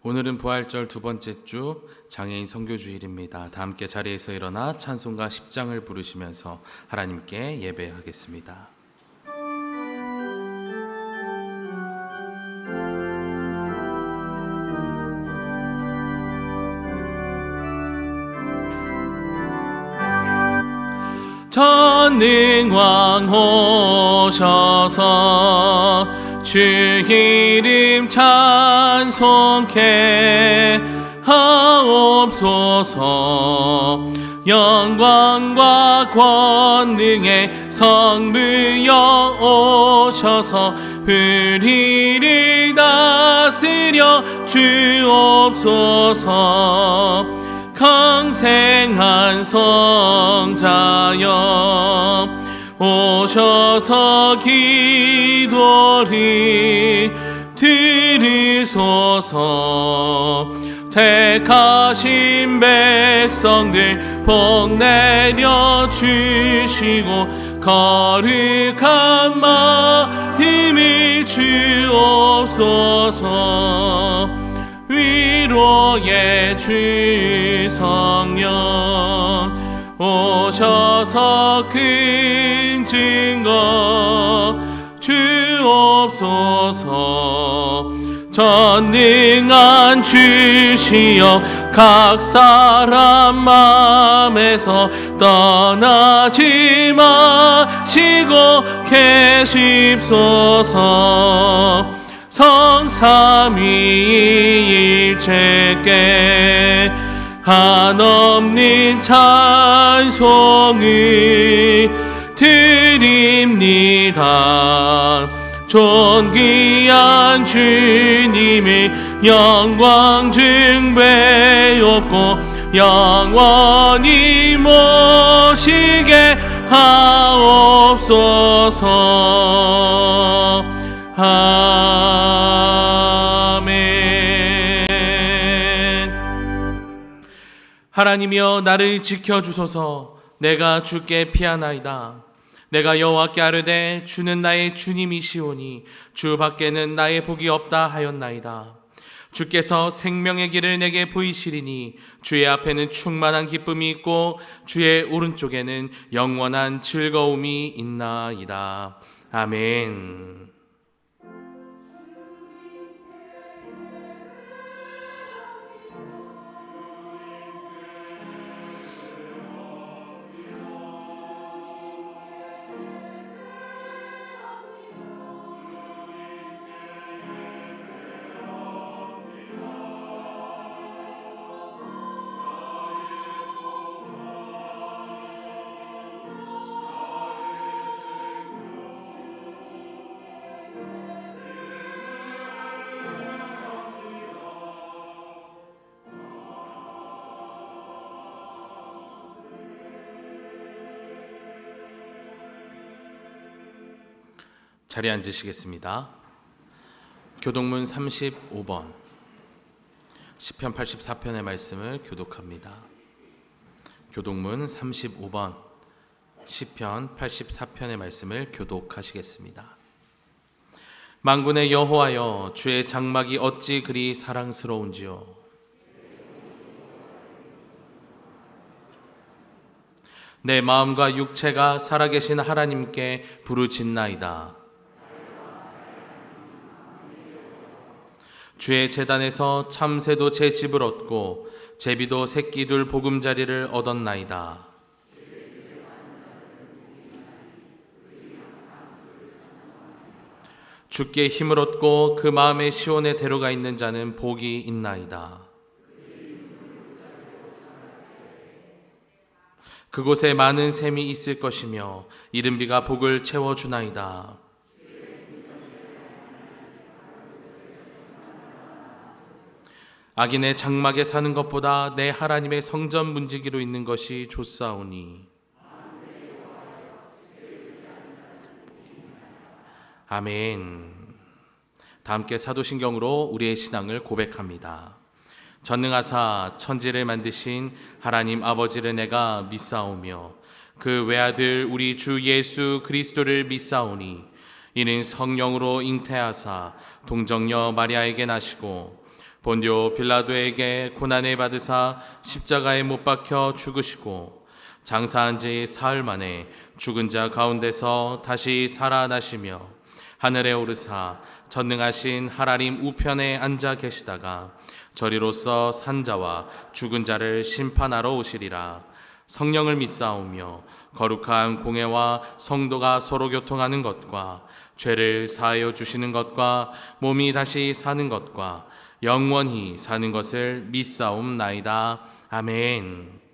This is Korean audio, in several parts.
오늘은 부활절 두 번째 주 장애인 선교주일입니다. 다 함께 자리에서 일어나 찬송가 10장을 부르시면서 하나님께 예배하겠습니다. 전능왕 오셔서 주 이름 찬송케 하옵소서. 영광과 권능의 성부여 오셔서 우리를 다스려 주옵소서. 강생한 성자여 오셔서 기도를 들으소서. 택하신 백성들 복 내려 주시고 거룩한 마음을 주옵소서. 위로의 주 성령 오셔서 큰 증거 주옵소서. 전능한 주시여 각 사람 마음에서 떠나지 마시고 계십소서. 성삼위일체께 한없는 찬송을 드립니다. 존귀한 주님을 영광 증배롭고 영원히 모시게 하옵소서. 아멘. 하나님이여 나를 지켜주소서. 내가 주께 피하나이다. 내가 여호와께 아뢰되 주는 나의 주님이시오니 주 밖에는 나의 복이 없다 하였나이다. 주께서 생명의 길을 내게 보이시리니 주의 앞에는 충만한 기쁨이 있고 주의 오른쪽에는 영원한 즐거움이 있나이다. 아멘. 자리에 앉으시겠습니다. 교독문 35번 시편 84편의 말씀을 교독합니다. 교독문 35번 시편 84편의 말씀을 교독하시겠습니다. 만군의 여호와여 주의 장막이 어찌 그리 사랑스러운지요. 내 마음과 육체가 살아계신 하나님께 부르짖나이다. 주의 제단에서 참새도 제 집을 얻고 제비도 새끼 둘 보금자리를 얻었나이다. 주께 힘을 얻고 그 마음의 시온에 데려가 있는 자는 복이 있나이다. 그곳에 많은 샘이 있을 것이며 이른비가 복을 채워주나이다. 악인의 장막에 사는 것보다 내 하나님의 성전 문지기로 있는 것이 좋사오니. 아멘. 다 함께 사도신경으로 우리의 신앙을 고백합니다. 전능하사 천지를 만드신 하나님 아버지를 내가 믿사오며 그 외아들 우리 주 예수 그리스도를 믿사오니 이는 성령으로 잉태하사 동정녀 마리아에게 나시고 본디오 빌라도에게 고난을 받으사 십자가에 못 박혀 죽으시고 장사한 지 사흘 만에 죽은 자 가운데서 다시 살아나시며 하늘에 오르사 전능하신 하나님 우편에 앉아 계시다가 저리로서 산자와 죽은 자를 심판하러 오시리라. 성령을 믿사오며 거룩한 공회와 성도가 서로 교통하는 것과 죄를 사하여 주시는 것과 몸이 다시 사는 것과 영원히 사는 것을 믿사옵나이다. 아멘.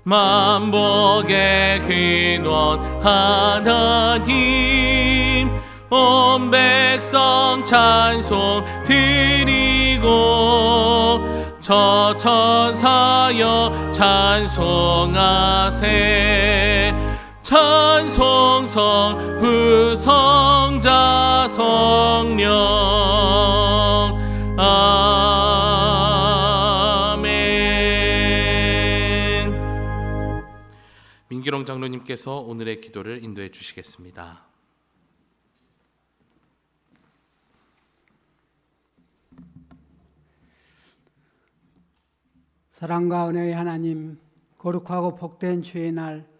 만복의 근원 하나님, 온 백성 찬송 드리고 저 천사여 찬송하세. 찬송성 구성자 성령 아멘. 민기롱 장로님께서 오늘의 기도를 인도해 주시겠습니다. 사랑과 은혜의 하나님, 거룩하고 복된 주의 날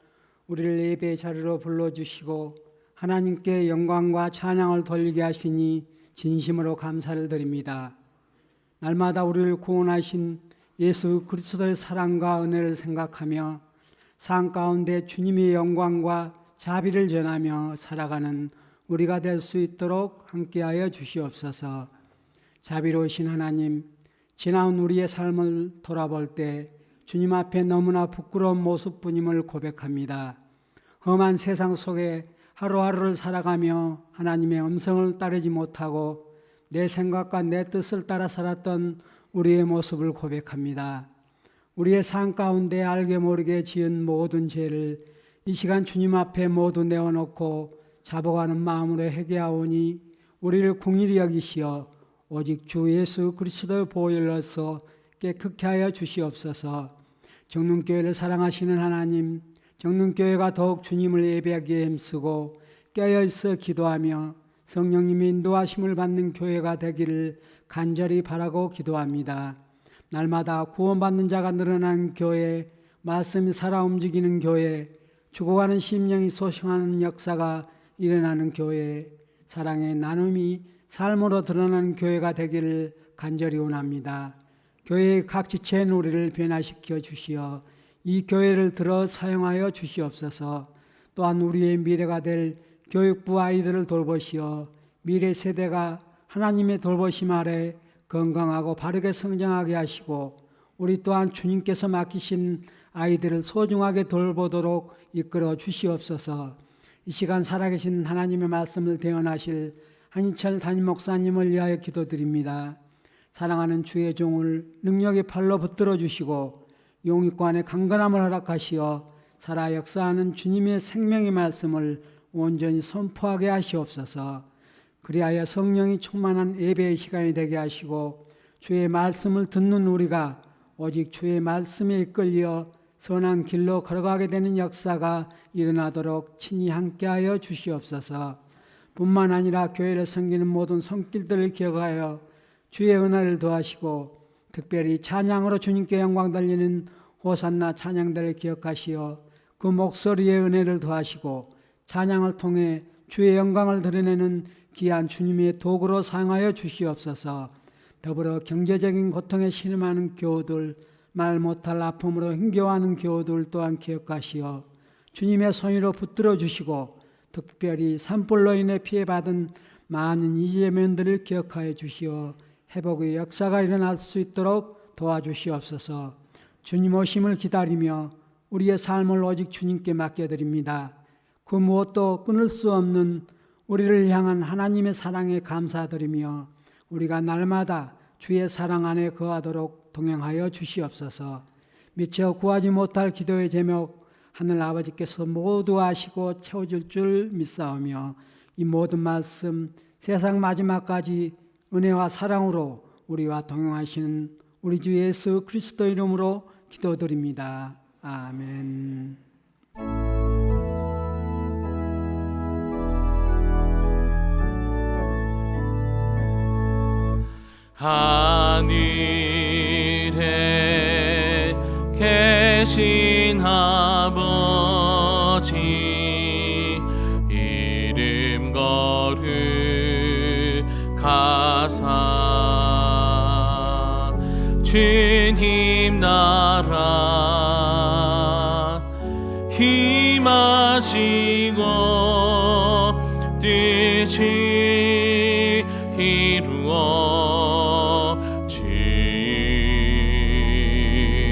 우리를 예배의 자리로 불러주시고 하나님께 영광과 찬양을 돌리게 하시니 진심으로 감사를 드립니다. 날마다 우리를 구원하신 예수 그리스도의 사랑과 은혜를 생각하며 삶 가운데 주님의 영광과 자비를 전하며 살아가는 우리가 될 수 있도록 함께하여 주시옵소서. 자비로우신 하나님, 지나온 우리의 삶을 돌아볼 때 주님 앞에 너무나 부끄러운 모습뿐임을 고백합니다. 험한 세상 속에 하루하루를 살아가며 하나님의 음성을 따르지 못하고 내 생각과 내 뜻을 따라 살았던 우리의 모습을 고백합니다. 우리의 삶 가운데 알게 모르게 지은 모든 죄를 이 시간 주님 앞에 모두 내어놓고 자복하는 마음으로 회개하오니 우리를 긍휼히 여기시어 오직 주 예수 그리스도의 보혈로서 깨끗게 하여 주시옵소서. 정릉교회를 사랑하시는 하나님, 정릉교회가 더욱 주님을 예배하기에 힘쓰고 깨어있어 기도하며 성령님의 인도하심을 받는 교회가 되기를 간절히 바라고 기도합니다. 날마다 구원받는 자가 늘어나는 교회, 말씀이 살아 움직이는 교회, 죽어가는 심령이 소생하는 역사가 일어나는 교회, 사랑의 나눔이 삶으로 드러나는 교회가 되기를 간절히 원합니다. 교회의 각 지체의 우리를 변화시켜 주시어 이 교회를 들어 사용하여 주시옵소서. 또한 우리의 미래가 될 교육부 아이들을 돌보시어 미래 세대가 하나님의 돌보심 아래 건강하고 바르게 성장하게 하시고 우리 또한 주님께서 맡기신 아이들을 소중하게 돌보도록 이끌어 주시옵소서. 이 시간 살아계신 하나님의 말씀을 대언하실 한인철 담임 목사님을 위하여 기도드립니다. 사랑하는 주의 종을 능력의 팔로 붙들어 주시고 용익관의 강건함을 허락하시어 살아 역사하는 주님의 생명의 말씀을 온전히 선포하게 하시옵소서. 그리하여 성령이 충만한 예배의 시간이 되게 하시고 주의 말씀을 듣는 우리가 오직 주의 말씀에 이끌려 선한 길로 걸어가게 되는 역사가 일어나도록 친히 함께하여 주시옵소서. 뿐만 아니라 교회를 섬기는 모든 손길들을 기억하여 주의 은혜를 더하시고 특별히 찬양으로 주님께 영광 돌리는 호산나 찬양들을 기억하시어 그 목소리의 은혜를 더하시고 찬양을 통해 주의 영광을 드러내는 귀한 주님의 도구로 사용하여 주시옵소서. 더불어 경제적인 고통에 신음하는 교우들, 말 못할 아픔으로 힘겨워하는 교우들 또한 기억하시어 주님의 손으로 붙들어 주시고 특별히 산불로 인해 피해받은 많은 이재민들을 기억하여 주시어 회복의 역사가 일어날 수 있도록 도와주시옵소서. 주님 오심을 기다리며 우리의 삶을 오직 주님께 맡겨드립니다. 그 무엇도 끊을 수 없는 우리를 향한 하나님의 사랑에 감사드리며 우리가 날마다 주의 사랑 안에 거하도록 동행하여 주시옵소서. 미처 구하지 못할 기도의 제목 하늘 아버지께서 모두 아시고 채워줄 줄 믿사오며 이 모든 말씀 세상 마지막까지 은혜와 사랑으로 우리와 동행하시는 우리 주 예수 그리스도 이름으로 기도드립니다. 아멘. 하늘에 계신 아버지 이름 거룩하사 주님 나라 임하시고 뜻이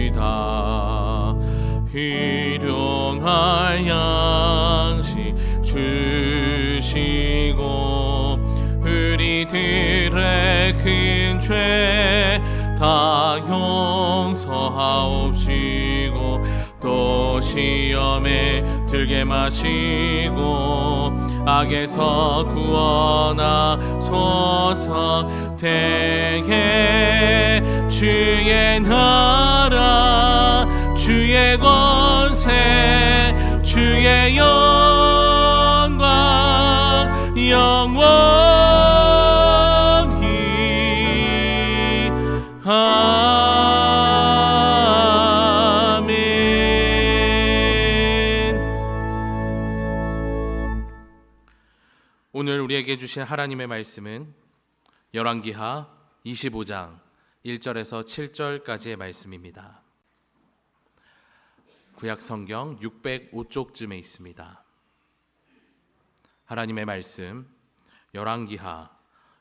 이루어지이다. 일용할 양식 주시고 우리들의 큰 죄 다 용서하옵시고 또 시험에 들게 마시고 악에서 구원하소서. 대개 주의 나라 주의 권세 주의 영광 영원히 아멘. 오늘 우리에게 주신 하나님의 말씀은 열왕기하 25장 1절에서 7절까지의 말씀입니다. 구약 성경 605쪽쯤에 있습니다. 하나님의 말씀 열왕기하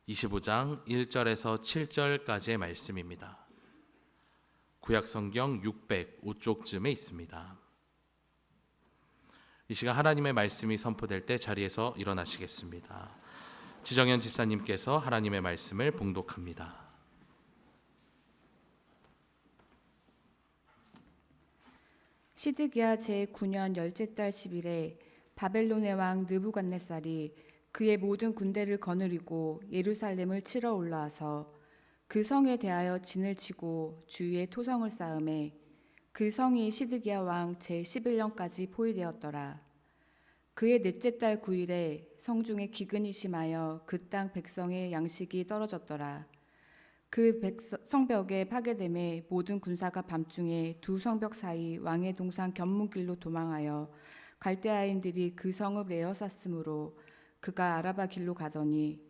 25장 1절에서 7절까지의 말씀입니다. 구약 성경 605쪽쯤에 있습니다. 이 시간 하나님의 말씀이 선포될 때 자리에서 일어나시겠습니다. 지정현 집사님께서 하나님의 말씀을 봉독합니다. 시드기야 제9년 열째 달 10일에 바벨론의 왕 느부갓네살이 그의 모든 군대를 거느리고 예루살렘을 치러 올라와서 그 성에 대하여 진을 치고 주위에 토성을 쌓음에 그 성이 시드기야 왕 제11년까지 포위되었더라. 그의 넷째 달 9일에 성중에 기근이 심하여 그 땅 백성의 양식이 떨어졌더라. 그 성벽에 파괴됨에 모든 군사가 밤중에 두 성벽 사이 왕의 동산 견문길로 도망하여 갈대아인들이 그 성읍 에워쌌으므로 그가 아라바 길로 가더니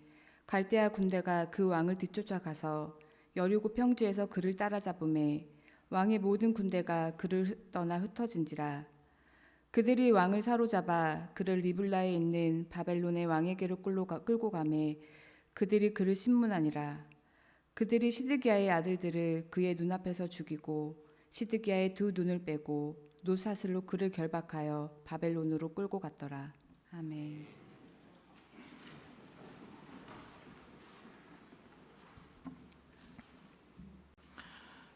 갈대아 군대가 그 왕을 뒤쫓아가서 여리고 평지에서 그를 따라잡음에 왕의 모든 군대가 그를 떠나 흩어진지라. 그들이 왕을 사로잡아 그를 리블라에 있는 바벨론의 왕에게로 끌고 가매 그들이 그를 신문하니라. 그들이 시드기야의 아들들을 그의 눈앞에서 죽이고 시드기야의 두 눈을 빼고 노사슬로 그를 결박하여 바벨론으로 끌고 갔더라. 아멘.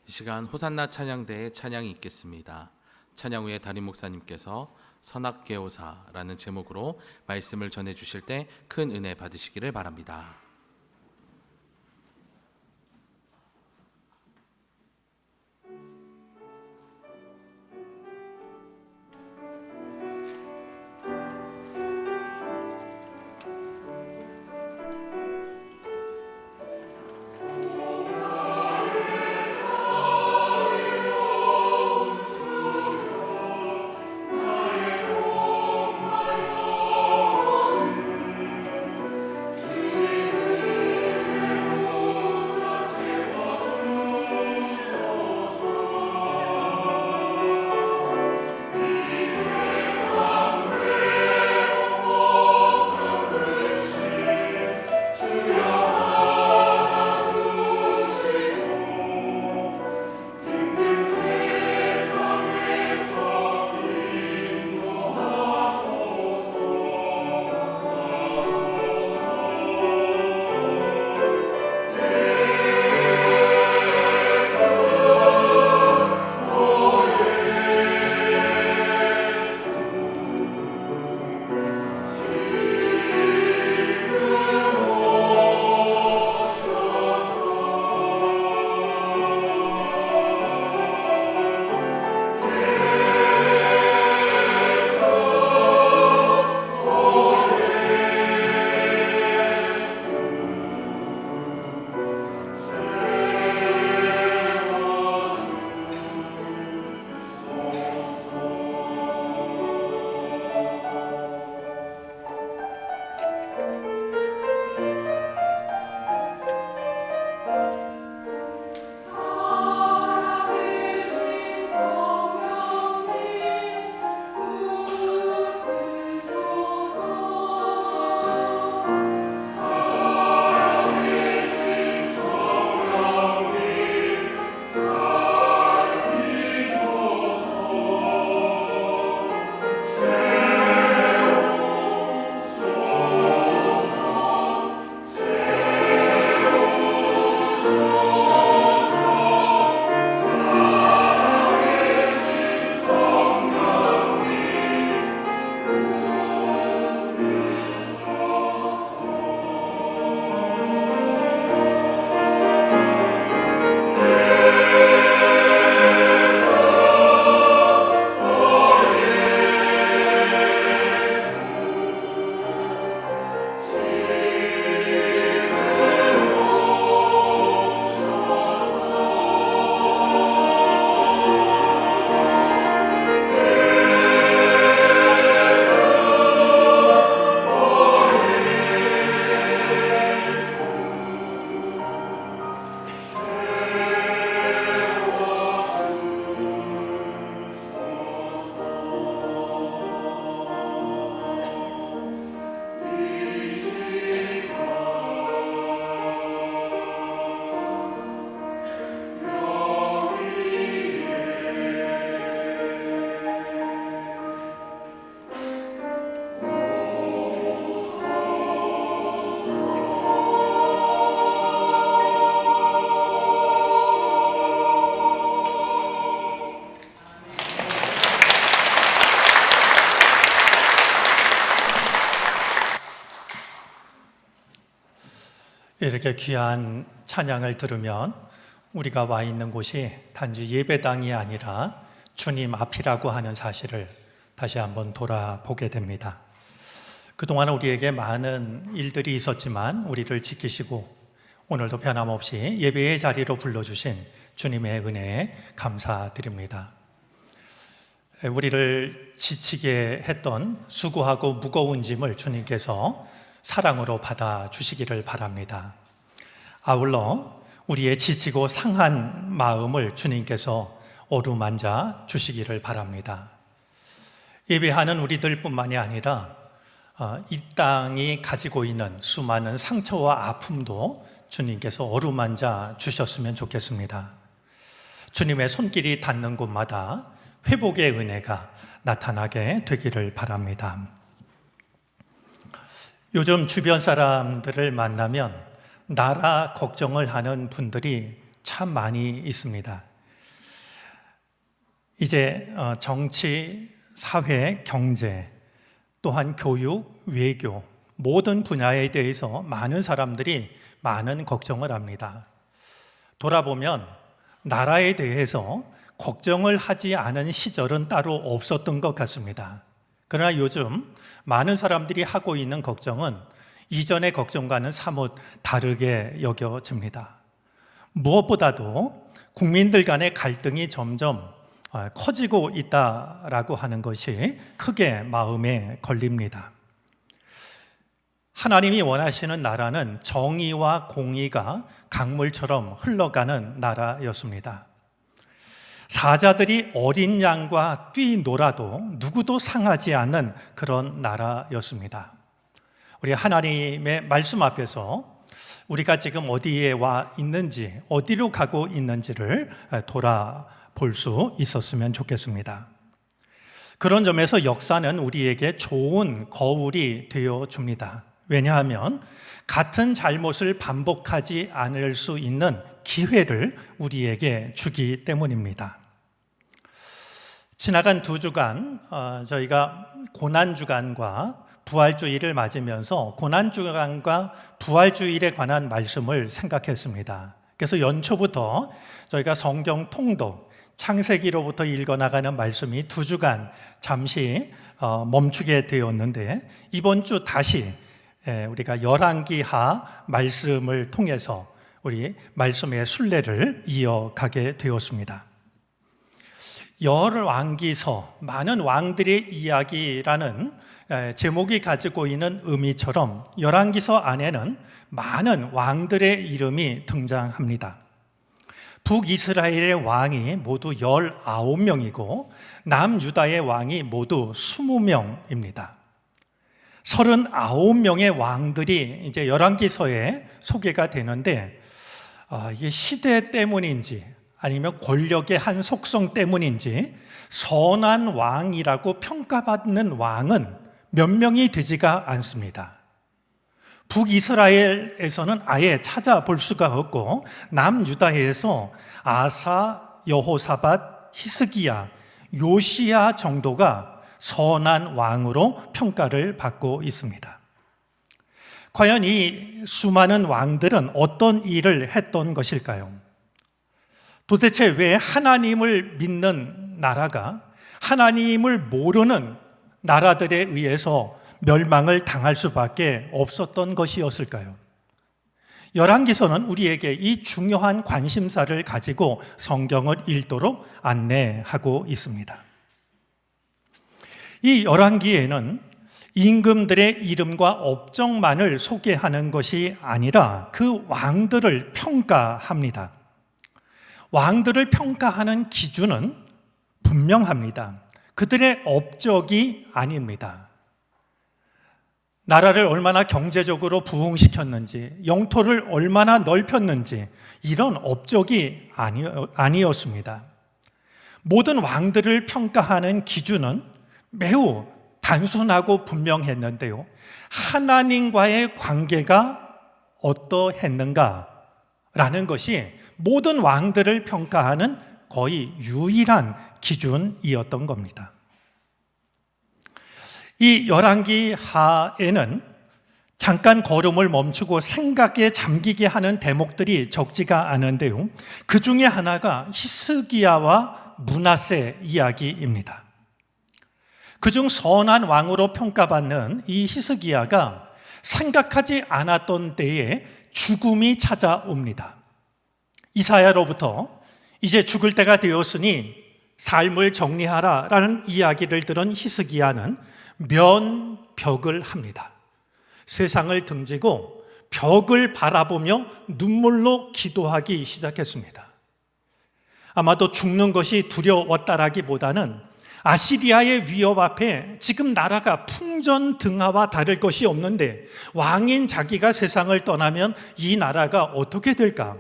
이 시간 호산나 찬양대의 찬양이 있겠습니다. 찬양 후에 담임 목사님께서 선악개오사라는 제목으로 말씀을 전해 주실 때 큰 은혜 받으시기를 바랍니다. 주의 이렇게 귀한 찬양을 들으면 우리가 와 있는 곳이 단지 예배당이 아니라 주님 앞이라고 하는 사실을 다시 한번 돌아보게 됩니다. 그동안 우리에게 많은 일들이 있었지만 우리를 지키시고 오늘도 변함없이 예배의 자리로 불러주신 주님의 은혜에 감사드립니다. 우리를 지치게 했던 수고하고 무거운 짐을 주님께서 사랑으로 받아주시기를 바랍니다. 아울러 우리의 지치고 상한 마음을 주님께서 어루만져 주시기를 바랍니다. 예배하는 우리들뿐만이 아니라 이 땅이 가지고 있는 수많은 상처와 아픔도 주님께서 어루만져 주셨으면 좋겠습니다. 주님의 손길이 닿는 곳마다 회복의 은혜가 나타나게 되기를 바랍니다. 요즘 주변 사람들을 만나면 나라 걱정을 하는 분들이 참 많이 있습니다. 이제 정치, 사회, 경제, 또한 교육, 외교 모든 분야에 대해서 많은 사람들이 많은 걱정을 합니다. 돌아보면 나라에 대해서 걱정을 하지 않은 시절은 따로 없었던 것 같습니다. 그러나 요즘 많은 사람들이 하고 있는 걱정은 이전의 걱정과는 사뭇 다르게 여겨집니다. 무엇보다도 국민들 간의 갈등이 점점 커지고 있다라고 하는 것이 크게 마음에 걸립니다. 하나님이 원하시는 나라는 정의와 공의가 강물처럼 흘러가는 나라였습니다. 사자들이 어린 양과 뛰놀아도 누구도 상하지 않는 그런 나라였습니다. 우리 하나님의 말씀 앞에서 우리가 지금 어디에 와 있는지, 어디로 가고 있는지를 돌아볼 수 있었으면 좋겠습니다. 그런 점에서 역사는 우리에게 좋은 거울이 되어줍니다. 왜냐하면 같은 잘못을 반복하지 않을 수 있는 기회를 우리에게 주기 때문입니다. 지나간 2주간 저희가 고난주간과 부활주일을 맞으면서 고난주간과 부활주일에 관한 말씀을 생각했습니다. 그래서 연초부터 저희가 성경 통독, 창세기로부터 읽어나가는 말씀이 2주간 잠시 멈추게 되었는데 이번 주 다시 우리가 열왕기하 말씀을 통해서 우리 말씀의 순례를 이어가게 되었습니다. 열왕기서, 많은 왕들의 이야기라는 제목이 가지고 있는 의미처럼 열왕기서 안에는 많은 왕들의 이름이 등장합니다. 북이스라엘의 왕이 모두 19명이고 남유다의 왕이 모두 20명입니다. 39명의 왕들이 이제 열왕기서에 소개가 되는데 이게 시대 때문인지 아니면 권력의 한 속성 때문인지 선한 왕이라고 평가받는 왕은 몇 명이 되지가 않습니다. 북이스라엘에서는 아예 찾아볼 수가 없고 남유다에서 아사, 여호사밧, 히스기야, 요시야 정도가 선한 왕으로 평가를 받고 있습니다. 과연 이 수많은 왕들은 어떤 일을 했던 것일까요? 도대체 왜 하나님을 믿는 나라가 하나님을 모르는 나라들에 의해서 멸망을 당할 수밖에 없었던 것이었을까요? 열왕기서는 우리에게 이 중요한 관심사를 가지고 성경을 읽도록 안내하고 있습니다. 이 열왕기에는 임금들의 이름과 업적만을 소개하는 것이 아니라 그 왕들을 평가합니다. 왕들을 평가하는 기준은 분명합니다. 그들의 업적이 아닙니다. 나라를 얼마나 경제적으로 부흥시켰는지, 영토를 얼마나 넓혔는지 이런 업적이 아니었습니다. 모든 왕들을 평가하는 기준은 매우 단순하고 분명했는데요. 하나님과의 관계가 어떠했는가라는 것이 모든 왕들을 평가하는 거의 유일한 기준이었던 겁니다. 이 열왕기하에는 잠깐 걸음을 멈추고 생각에 잠기게 하는 대목들이 적지가 않은데요. 그 중에 하나가 히스기야와 므낫세 이야기입니다. 그중 선한 왕으로 평가받는 이 히스기야가 생각하지 않았던 때에 죽음이 찾아옵니다. 이사야로부터 이제 죽을 때가 되었으니 삶을 정리하라라는 이야기를 들은 히스기야는 면벽을 합니다. 세상을 등지고 벽을 바라보며 눈물로 기도하기 시작했습니다. 아마도 죽는 것이 두려웠다라기보다는 아시리아의 위협 앞에 지금 나라가 풍전등화와 다를 것이 없는데 왕인 자기가 세상을 떠나면 이 나라가 어떻게 될까?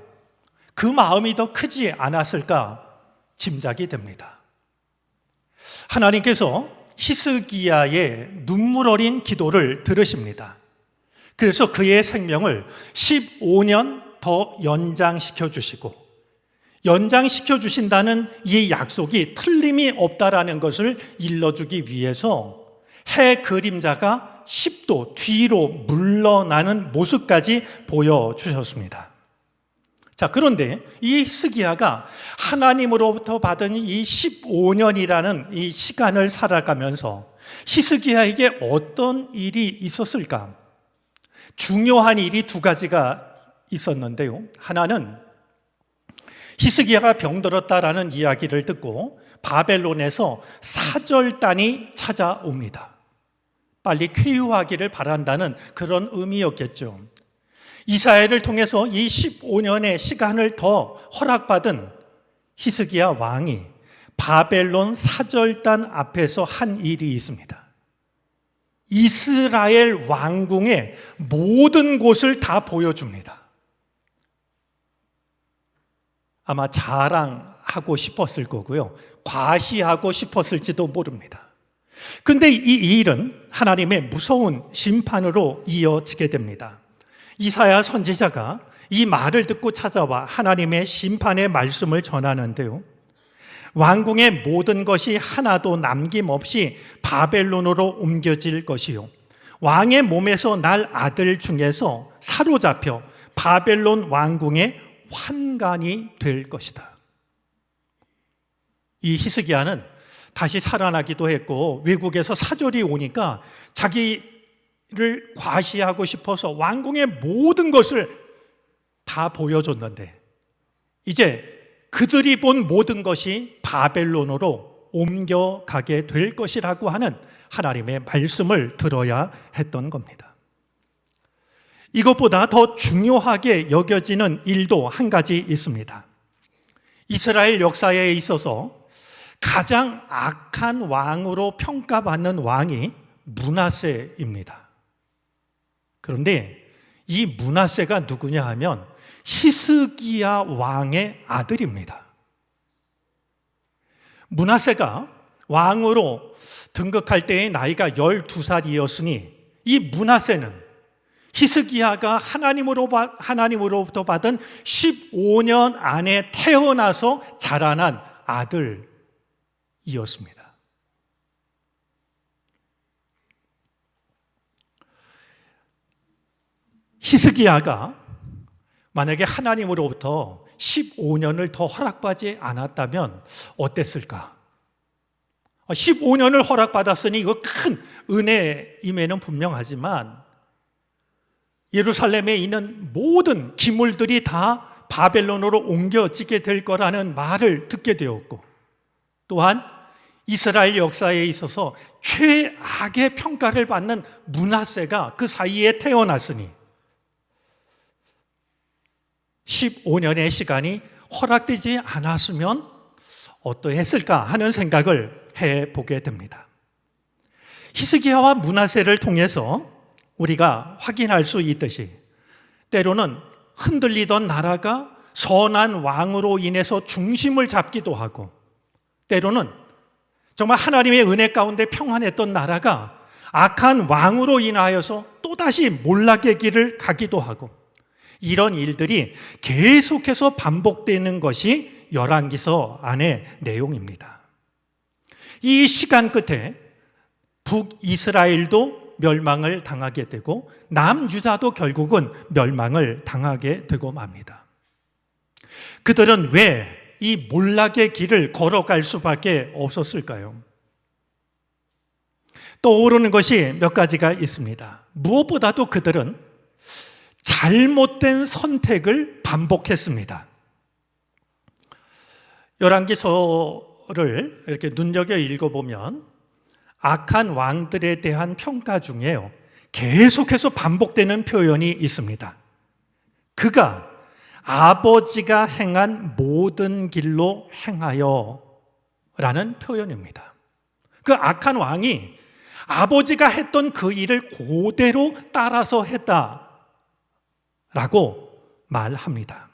그 마음이 더 크지 않았을까 짐작이 됩니다. 하나님께서 히스기야의 눈물 어린 기도를 들으십니다. 그래서 그의 생명을 15년 더 연장시켜 주시고, 연장시켜 주신다는 이 약속이 틀림이 없다라는 것을 일러주기 위해서 해 그림자가 10도 뒤로 물러나는 모습까지 보여주셨습니다. 자, 그런데 이 히스기야가 하나님으로부터 받은 이 15년이라는 이 시간을 살아가면서 히스기야에게 어떤 일이 있었을까? 중요한 일이 두 가지가 있었는데요. 하나는 히스기야가 병들었다라는 이야기를 듣고 바벨론에서 사절단이 찾아옵니다. 빨리 쾌유하기를 바란다는 그런 의미였겠죠. 이사야를 통해서 이 15년의 시간을 더 허락받은 히스기야 왕이 바벨론 사절단 앞에서 한 일이 있습니다. 이스라엘 왕궁의 모든 곳을 다 보여줍니다. 아마 자랑하고 싶었을 거고요. 과시하고 싶었을지도 모릅니다. 근데 이 일은 하나님의 무서운 심판으로 이어지게 됩니다. 이사야 선지자가 이 말을 듣고 찾아와 하나님의 심판의 말씀을 전하는데요. 왕궁의 모든 것이 하나도 남김없이 바벨론으로 옮겨질 것이요, 왕의 몸에서 날 아들 중에서 사로잡혀 바벨론 왕궁의 환관이 될 것이다. 이 히스기야는 다시 살아나기도 했고 외국에서 사절이 오니까 자기를 과시하고 싶어서 왕궁의 모든 것을 다 보여줬는데 이제 그들이 본 모든 것이 바벨론으로 옮겨가게 될 것이라고 하는 하나님의 말씀을 들어야 했던 겁니다. 이것보다 더 중요하게 여겨지는 일도 한 가지 있습니다. 이스라엘 역사에 있어서 가장 악한 왕으로 평가받는 왕이 므낫세입니다. 그런데 이 므낫세가 누구냐 하면 히스기야 왕의 아들입니다. 므낫세가 왕으로 등극할 때의 나이가 12살이었으니 이 므낫세는 히스기야가 하나님으로부터 받은 15년 안에 태어나서 자라난 아들이었습니다. 히스기야가 만약에 하나님으로부터 15년을 더 허락받지 않았다면 어땠을까? 15년을 허락받았으니 이거 큰 은혜임에는 분명하지만 예루살렘에 있는 모든 기물들이 다 바벨론으로 옮겨지게 될 거라는 말을 듣게 되었고, 또한 이스라엘 역사에 있어서 최악의 평가를 받는 므낫세가 그 사이에 태어났으니 15년의 시간이 허락되지 않았으면 어떠했을까 하는 생각을 해보게 됩니다. 히스기야와 므낫세를 통해서 우리가 확인할 수 있듯이 때로는 흔들리던 나라가 선한 왕으로 인해서 중심을 잡기도 하고, 때로는 정말 하나님의 은혜 가운데 평안했던 나라가 악한 왕으로 인하여서 또다시 몰락의 길을 가기도 하고, 이런 일들이 계속해서 반복되는 것이 열왕기서 안의 내용입니다. 이 시간 끝에 북이스라엘도 멸망을 당하게 되고 남유다도 결국은 멸망을 당하게 되고 맙니다. 그들은 왜 이 몰락의 길을 걸어갈 수밖에 없었을까요? 떠오르는 것이 몇 가지가 있습니다. 무엇보다도 그들은 잘못된 선택을 반복했습니다. 열왕기서를 이렇게 눈여겨 읽어보면 악한 왕들에 대한 평가 중에 계속해서 반복되는 표현이 있습니다. 그가 아버지가 행한 모든 길로 행하여 라는 표현입니다. 그 악한 왕이 아버지가 했던 그 일을 그대로 따라서 했다라고 말합니다.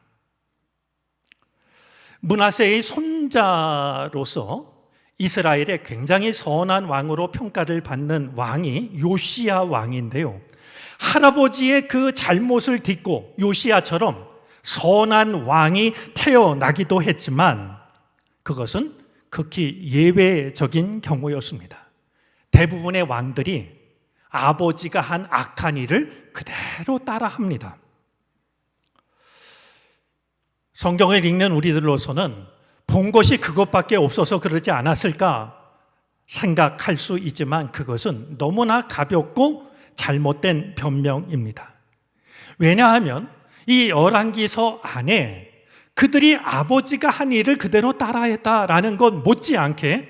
므낫세의 손자로서 이스라엘의 굉장히 선한 왕으로 평가를 받는 왕이 요시야 왕인데요. 할아버지의 그 잘못을 딛고 요시야처럼 선한 왕이 태어나기도 했지만 그것은 극히 예외적인 경우였습니다. 대부분의 왕들이 아버지가 한 악한 일을 그대로 따라합니다. 성경을 읽는 우리들로서는 본 것이 그것밖에 없어서 그러지 않았을까 생각할 수 있지만 그것은 너무나 가볍고 잘못된 변명입니다. 왜냐하면 이 열왕기서 안에 그들이 아버지가 한 일을 그대로 따라했다라는 것 못지않게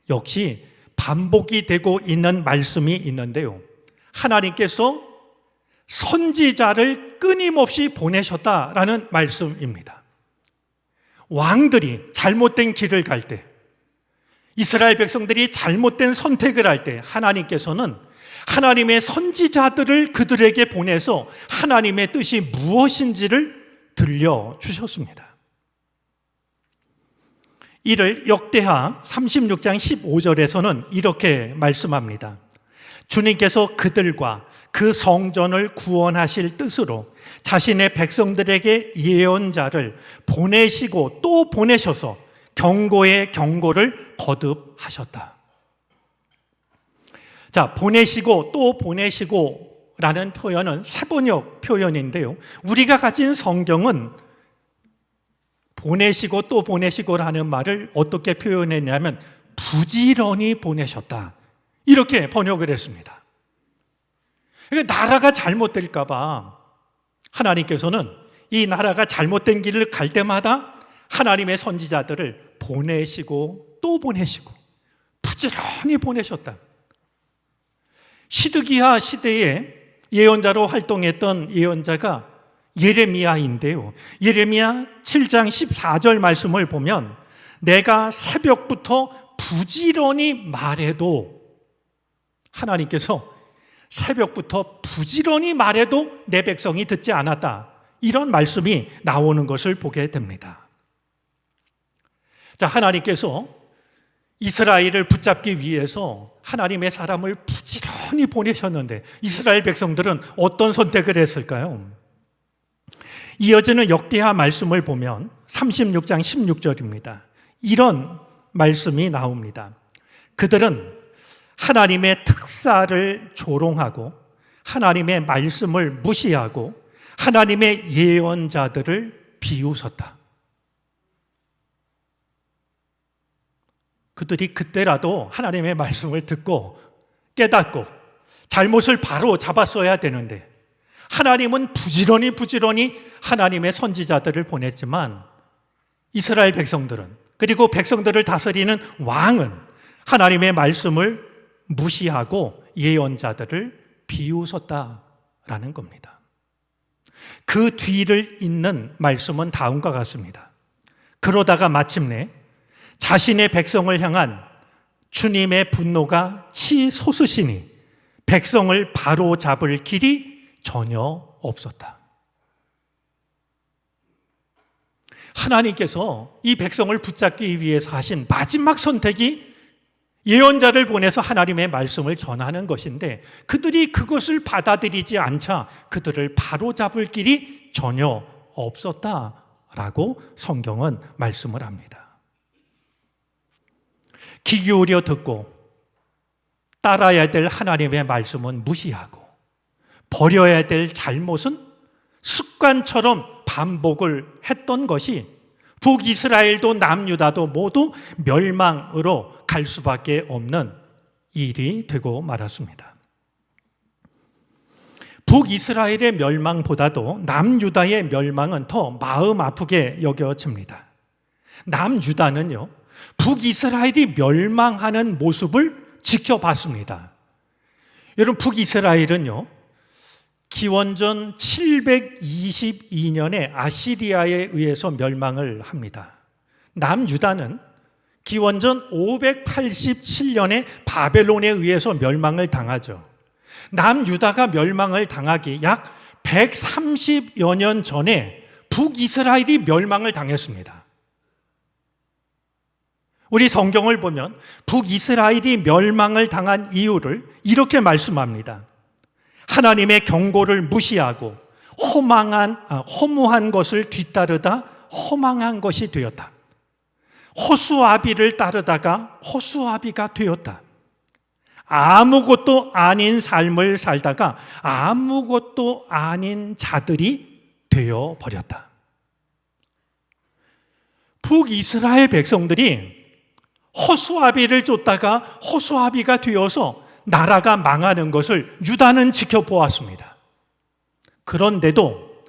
역시 반복이 되고 있는 말씀이 있는데요. 하나님께서 선지자를 끊임없이 보내셨다라는 말씀입니다. 왕들이 잘못된 길을 갈 때, 이스라엘 백성들이 잘못된 선택을 할 때 하나님께서는 하나님의 선지자들을 그들에게 보내서 하나님의 뜻이 무엇인지를 들려주셨습니다. 이를 역대하 36장 15절에서는 이렇게 말씀합니다. 주님께서 그들과 그 성전을 구원하실 뜻으로 자신의 백성들에게 예언자를 보내시고 또 보내셔서 경고의 경고를 거듭하셨다. 자, 보내시고 또 보내시고 라는 표현은 세번역 표현인데요. 우리가 가진 성경은 보내시고 또 보내시고라는 말을 어떻게 표현했냐면 부지런히 보내셨다. 이렇게 번역을 했습니다. 그러니까 나라가 잘못될까 봐 하나님께서는 이 나라가 잘못된 길을 갈 때마다 하나님의 선지자들을 보내시고 또 보내시고 부지런히 보내셨다. 시드기야 시대에 예언자로 활동했던 예언자가 예레미야인데요. 예레미야 7장 14절 말씀을 보면 내가 새벽부터 부지런히 말해도 하나님께서 새벽부터 부지런히 말해도 내 백성이 듣지 않았다. 이런 말씀이 나오는 것을 보게 됩니다. 자, 하나님께서 이스라엘을 붙잡기 위해서 하나님의 사람을 부지런히 보내셨는데 이스라엘 백성들은 어떤 선택을 했을까요? 이어지는 역대하 말씀을 보면 36장 16절입니다. 이런 말씀이 나옵니다. 그들은 하나님의 특사를 조롱하고 하나님의 말씀을 무시하고 하나님의 예언자들을 비웃었다. 그들이 그때라도 하나님의 말씀을 듣고 깨닫고 잘못을 바로 잡았어야 되는데 하나님은 부지런히 하나님의 선지자들을 보냈지만 이스라엘 백성들은 그리고 백성들을 다스리는 왕은 하나님의 말씀을 무시하고 예언자들을 비웃었다라는 겁니다. 그 뒤를 잇는 말씀은 다음과 같습니다. 그러다가 마침내 자신의 백성을 향한 주님의 분노가 치솟으시니 백성을 바로잡을 길이 전혀 없었다. 하나님께서 이 백성을 붙잡기 위해서 하신 마지막 선택이 예언자를 보내서 하나님의 말씀을 전하는 것인데 그들이 그것을 받아들이지 않자 그들을 바로잡을 길이 전혀 없었다라고 성경은 말씀을 합니다. 귀 기울여 듣고 따라야 될 하나님의 말씀은 무시하고 버려야 될 잘못은 습관처럼 반복을 했던 것이 북이스라엘도 남유다도 모두 멸망으로 갈 수밖에 없는 일이 되고 말았습니다. 북이스라엘의 멸망보다도 남유다의 멸망은 더 마음 아프게 여겨집니다. 남유다는요, 북이스라엘이 멸망하는 모습을 지켜봤습니다. 여러분, 북이스라엘은요, 기원전 722년에 아시리아에 의해서 멸망을 합니다. 남유다는 기원전 587년에 바벨론에 의해서 멸망을 당하죠. 남유다가 멸망을 당하기 약 130여 년 전에 북이스라엘이 멸망을 당했습니다. 우리 성경을 보면 북이스라엘이 멸망을 당한 이유를 이렇게 말씀합니다. 하나님의 경고를 무시하고 허무한 것을 뒤따르다 허망한 것이 되었다. 호수아비를 따르다가 호수아비가 되었다. 아무것도 아닌 삶을 살다가 아무것도 아닌 자들이 되어버렸다. 북이스라엘 백성들이 호수아비를 쫓다가 호수아비가 되어서 나라가 망하는 것을 유다는 지켜보았습니다. 그런데도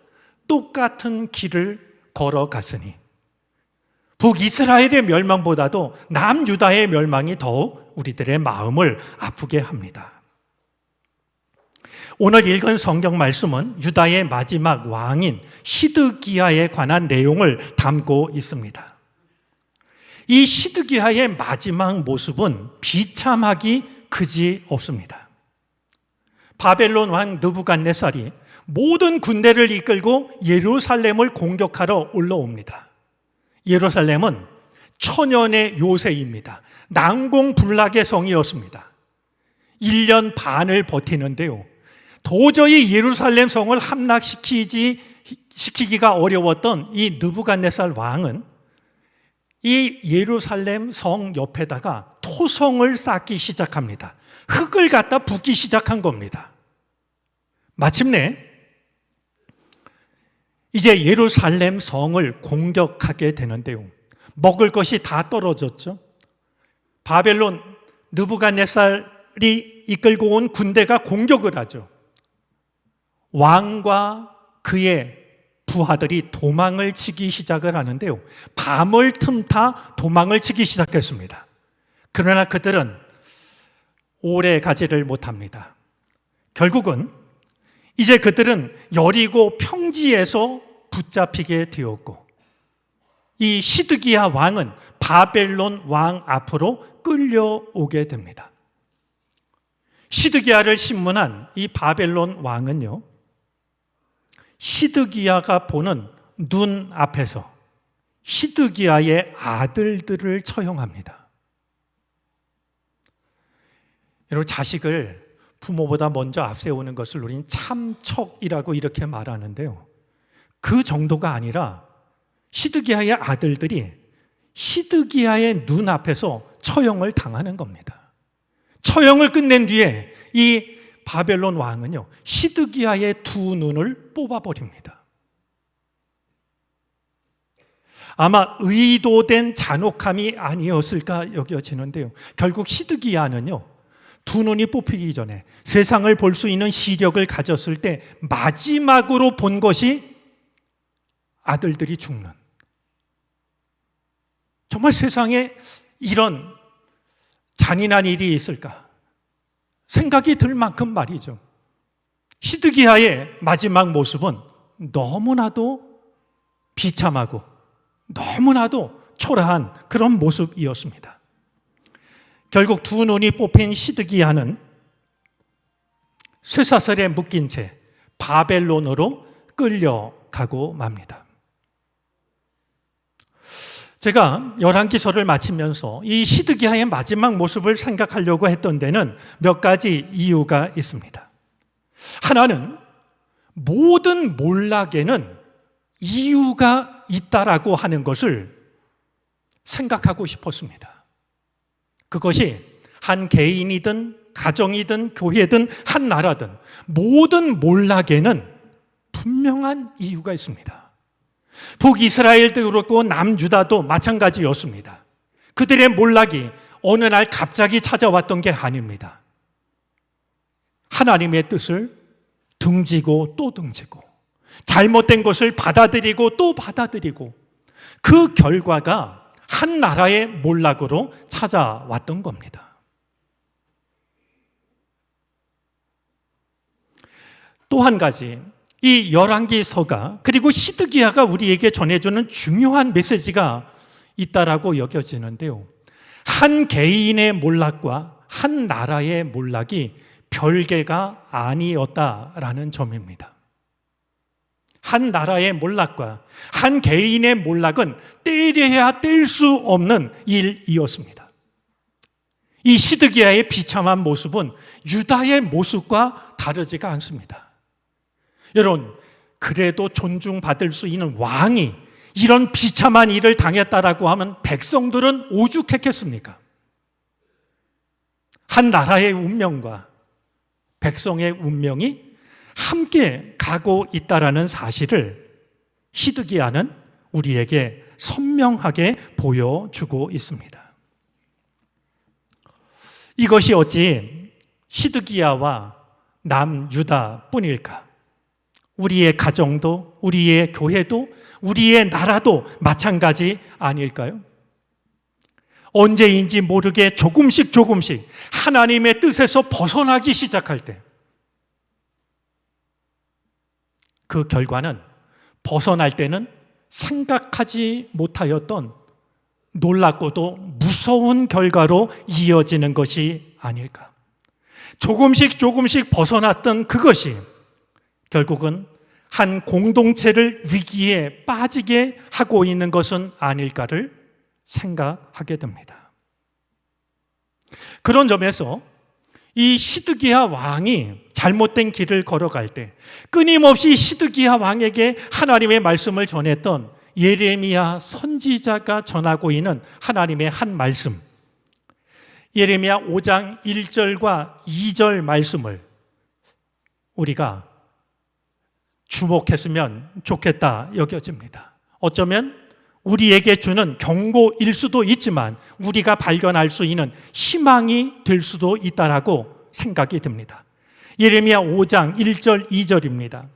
똑같은 길을 걸어갔으니 북이스라엘의 멸망보다도 남유다의 멸망이 더욱 우리들의 마음을 아프게 합니다. 오늘 읽은 성경 말씀은 유다의 마지막 왕인 시드기야에 관한 내용을 담고 있습니다. 이 시드기야의 마지막 모습은 비참하기 그지 없습니다. 바벨론 왕 느부갓네살이 모든 군대를 이끌고 예루살렘을 공격하러 올라옵니다. 예루살렘은 천연의 요새입니다. 난공불락의 성이었습니다. 1년 반을 버티는데요, 도저히 예루살렘 성을 함락시키기가 어려웠던 이 느부갓네살 왕은 이 예루살렘 성 옆에다가 토성을 쌓기 시작합니다. 흙을 갖다 붓기 시작한 겁니다. 마침내 이제 예루살렘 성을 공격하게 되는데요, 먹을 것이 다 떨어졌죠. 바벨론 느부갓네살이 이끌고 온 군대가 공격을 하죠. 왕과 그의 부하들이 도망을 치기 시작을 하는데요, 밤을 틈타 도망을 치기 시작했습니다. 그러나 그들은 오래 가지를 못합니다. 결국은 이제 그들은 여리고 평지에서 붙잡히게 되었고, 이 시드기야 왕은 바벨론 왕 앞으로 끌려오게 됩니다. 시드기야를 신문한 이 바벨론 왕은요, 시드기야가 보는 눈 앞에서 시드기야의 아들들을 처형합니다. 여러분, 자식을 부모보다 먼저 앞세우는 것을 우리는 참척이라고 이렇게 말하는데요, 그 정도가 아니라 시드기야의 아들들이 시드기야의 눈 앞에서 처형을 당하는 겁니다. 처형을 끝낸 뒤에 이 바벨론 왕은요, 시드기야의 두 눈을 뽑아버립니다. 아마 의도된 잔혹함이 아니었을까 여겨지는데요, 결국 시드기야는요, 두 눈이 뽑히기 전에 세상을 볼 수 있는 시력을 가졌을 때 마지막으로 본 것이 아들들이 죽는, 정말 세상에 이런 잔인한 일이 있을까 생각이 들 만큼 말이죠. 시드기야의 마지막 모습은 너무나도 비참하고 너무나도 초라한 그런 모습이었습니다. 결국 두 눈이 뽑힌 시드기야는 쇠사슬에 묶인 채 바벨론으로 끌려가고 맙니다. 제가 열왕기서를 마치면서 이 시드기야의 마지막 모습을 생각하려고 했던 데는 몇 가지 이유가 있습니다. 하나는 모든 몰락에는 이유가 있다라고 하는 것을 생각하고 싶었습니다. 그것이 한 개인이든 가정이든 교회든 한 나라든 모든 몰락에는 분명한 이유가 있습니다. 북이스라엘도 그렇고 남유다도 마찬가지였습니다. 그들의 몰락이 어느 날 갑자기 찾아왔던 게 아닙니다. 하나님의 뜻을 등지고 또 등지고 잘못된 것을 받아들이고 또 받아들이고 그 결과가 한 나라의 몰락으로 찾아왔던 겁니다. 또 한 가지, 이 열왕기서가 그리고 시드기야가 우리에게 전해주는 중요한 메시지가 있다라고 여겨지는데요. 한 개인의 몰락과 한 나라의 몰락이 별개가 아니었다라는 점입니다. 한 나라의 몰락과 한 개인의 몰락은 떼려야 뗄 수 없는 일이었습니다. 이 시드기야의 비참한 모습은 유다의 모습과 다르지가 않습니다. 여러분, 그래도 존중받을 수 있는 왕이 이런 비참한 일을 당했다라고 하면 백성들은 오죽했겠습니까? 한 나라의 운명과 백성의 운명이 함께 가고 있다라는 사실을 시드기야는 우리에게 선명하게 보여주고 있습니다. 이것이 어찌 시드기야와 남유다뿐일까? 우리의 가정도, 우리의 교회도, 우리의 나라도 마찬가지 아닐까요? 언제인지 모르게 조금씩 하나님의 뜻에서 벗어나기 시작할 때 그 결과는 벗어날 때는 생각하지 못하였던 놀랍고도 무서운 결과로 이어지는 것이 아닐까. 조금씩 벗어났던 그것이 결국은 한 공동체를 위기에 빠지게 하고 있는 것은 아닐까를 생각하게 됩니다. 그런 점에서 이 시드기야 왕이 잘못된 길을 걸어갈 때 끊임없이 시드기야 왕에게 하나님의 말씀을 전했던 예레미야 선지자가 전하고 있는 하나님의 한 말씀, 예레미야 5장 1절과 2절 말씀을 우리가 주목했으면 좋겠다 여겨집니다. 어쩌면 우리에게 주는 경고일 수도 있지만 우리가 발견할 수 있는 희망이 될 수도 있다라고 생각이 듭니다. 예레미야 5장 1절 2절입니다.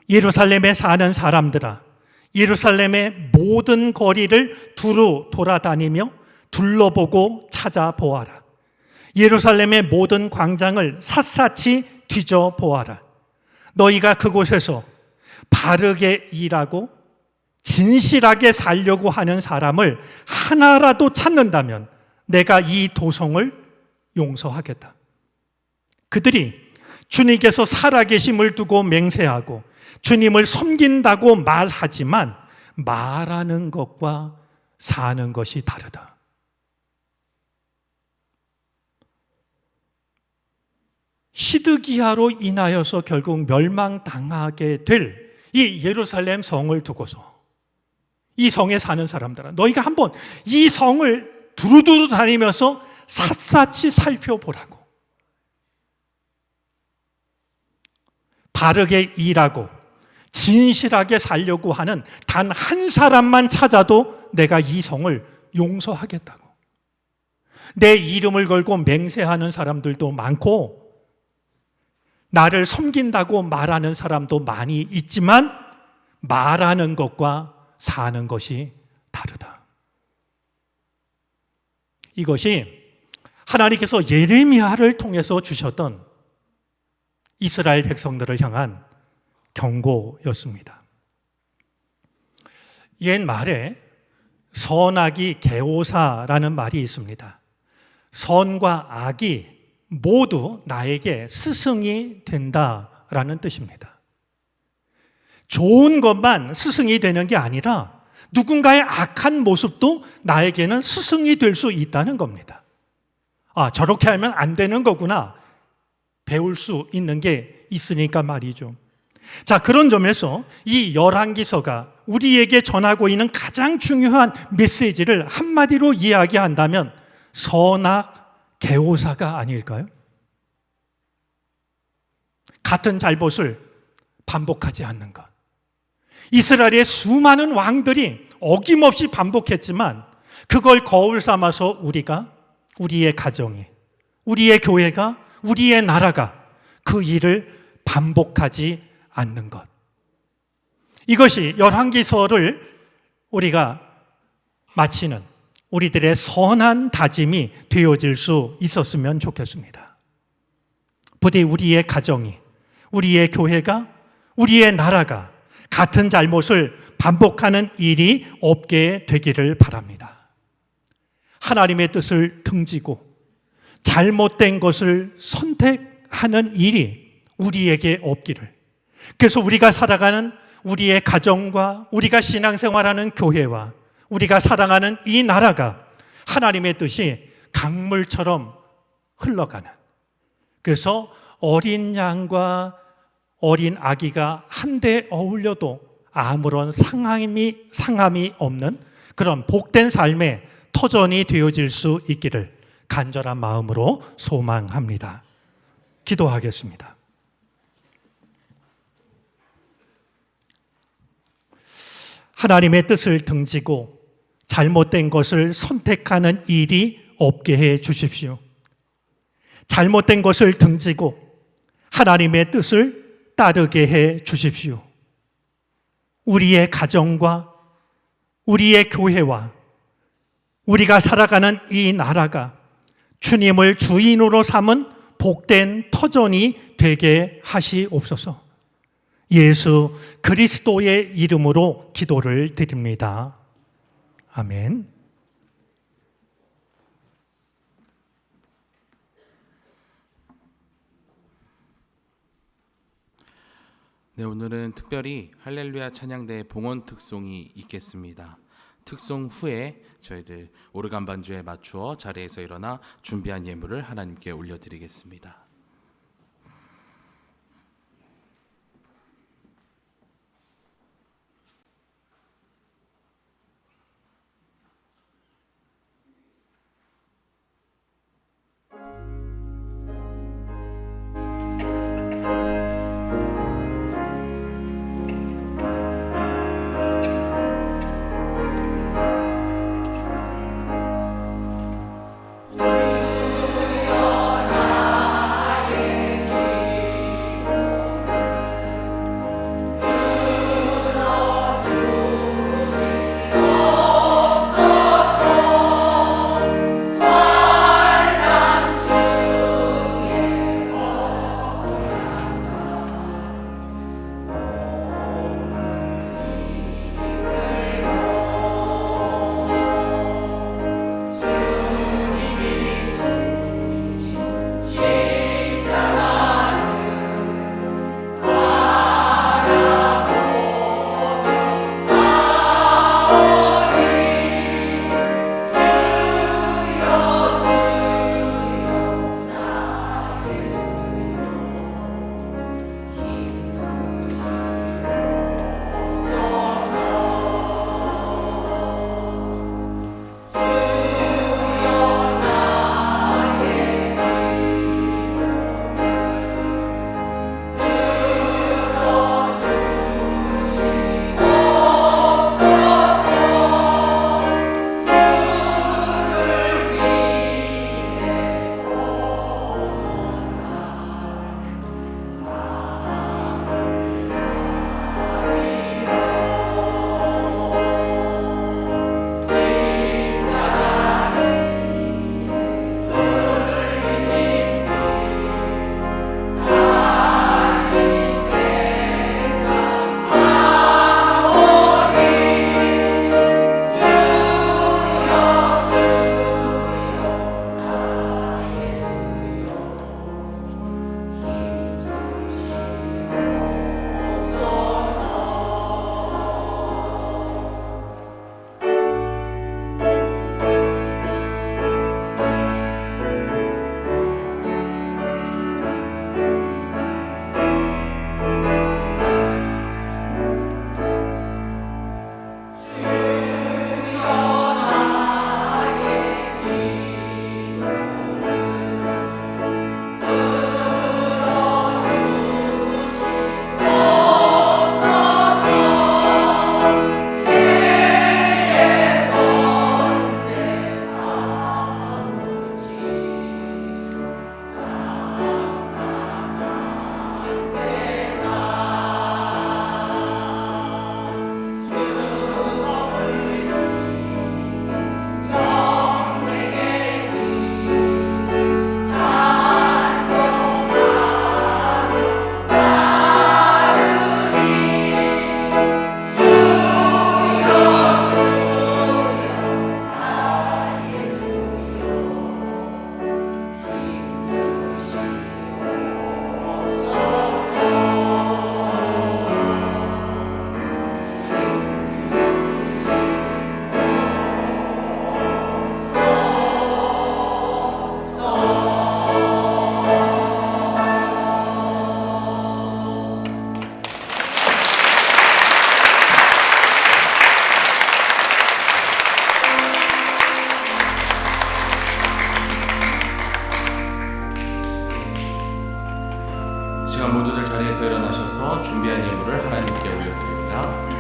예루살렘에 사는 사람들아, 예루살렘의 모든 거리를 두루 돌아다니며 둘러보고 찾아보아라. 예루살렘의 모든 광장을 샅샅이 뒤져보아라. 너희가 그곳에서 바르게 일하고 진실하게 살려고 하는 사람을 하나라도 찾는다면 내가 이 도성을 용서하겠다. 그들이 주님께서 살아계심을 두고 맹세하고 주님을 섬긴다고 말하지만 말하는 것과 사는 것이 다르다. 시드기야로 인하여서 결국 멸망당하게 될 이 예루살렘 성을 두고서 이 성에 사는 사람들아, 너희가 한번 이 성을 두루두루 다니면서 샅샅이 살펴보라고. 바르게 일하고 진실하게 살려고 하는 단 한 사람만 찾아도 내가 이 성을 용서하겠다고. 내 이름을 걸고 맹세하는 사람들도 많고 나를 섬긴다고 말하는 사람도 많이 있지만 말하는 것과 사는 것이 다르다. 이것이 하나님께서 예레미야를 통해서 주셨던 이스라엘 백성들을 향한 경고였습니다. 옛말에 선악이 개오사라는 말이 있습니다. 선과 악이 모두 나에게 스승이 된다라는 뜻입니다. 좋은 것만 스승이 되는 게 아니라 누군가의 악한 모습도 나에게는 스승이 될 수 있다는 겁니다. 아, 저렇게 하면 안 되는 거구나. 배울 수 있는 게 있으니까 말이죠. 자, 그런 점에서 이 열왕기서가 우리에게 전하고 있는 가장 중요한 메시지를 한마디로 이야기한다면 선악 개오사가 아닐까요? 같은 잘못을 반복하지 않는 것. 이스라엘의 수많은 왕들이 어김없이 반복했지만 그걸 거울 삼아서 우리의 가정이, 우리의 교회가, 우리의 나라가 그 일을 반복하지 않는 것. 이것이 열왕기서를 우리가 마치는 우리들의 선한 다짐이 되어질 수 있었으면 좋겠습니다. 부디 우리의 가정이, 우리의 교회가, 우리의 나라가 같은 잘못을 반복하는 일이 없게 되기를 바랍니다. 하나님의 뜻을 등지고 잘못된 것을 선택하는 일이 우리에게 없기를. 그래서 우리가 살아가는 우리의 가정과 우리가 신앙생활하는 교회와 우리가 사랑하는 이 나라가 하나님의 뜻이 강물처럼 흘러가는, 그래서 어린 양과 어린 아기가 한데 어울려도 아무런 상함이 없는 그런 복된 삶의 터전이 되어질 수 있기를 간절한 마음으로 소망합니다. 기도하겠습니다. 하나님의 뜻을 등지고 잘못된 것을 선택하는 일이 없게 해 주십시오. 잘못된 것을 등지고 하나님의 뜻을 따르게 해 주십시오. 우리의 가정과 우리의 교회와 우리가 살아가는 이 나라가 주님을 주인으로 삼은 복된 터전이 되게 하시옵소서. 예수 그리스도의 이름으로 기도를 드립니다. 아멘. 네, 오늘은 특별히 할렐루야 찬양대 봉헌 특송이 있겠습니다. 특송 후에 저희들 오르간 반주에 맞추어 자리에서 일어나 준비한 예물을 하나님께 올려드리겠습니다. 일어나셔서 준비한 예물을 하나님께 올려드립니다.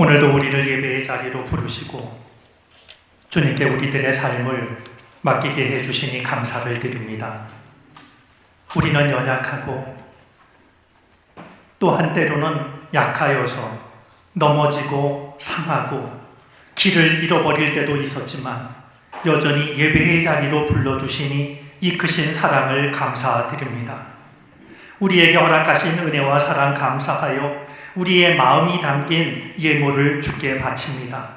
오늘도 우리를 예배의 자리로 부르시고 주님께 우리들의 삶을 맡기게 해주시니 감사를 드립니다. 우리는 연약하고 또 한때로는 약하여서 넘어지고 상하고 길을 잃어버릴 때도 있었지만 여전히 예배의 자리로 불러주시니 이 크신 사랑을 감사드립니다. 우리에게 허락하신 은혜와 사랑 감사하여 우리의 마음이 담긴 예물을 주께 바칩니다.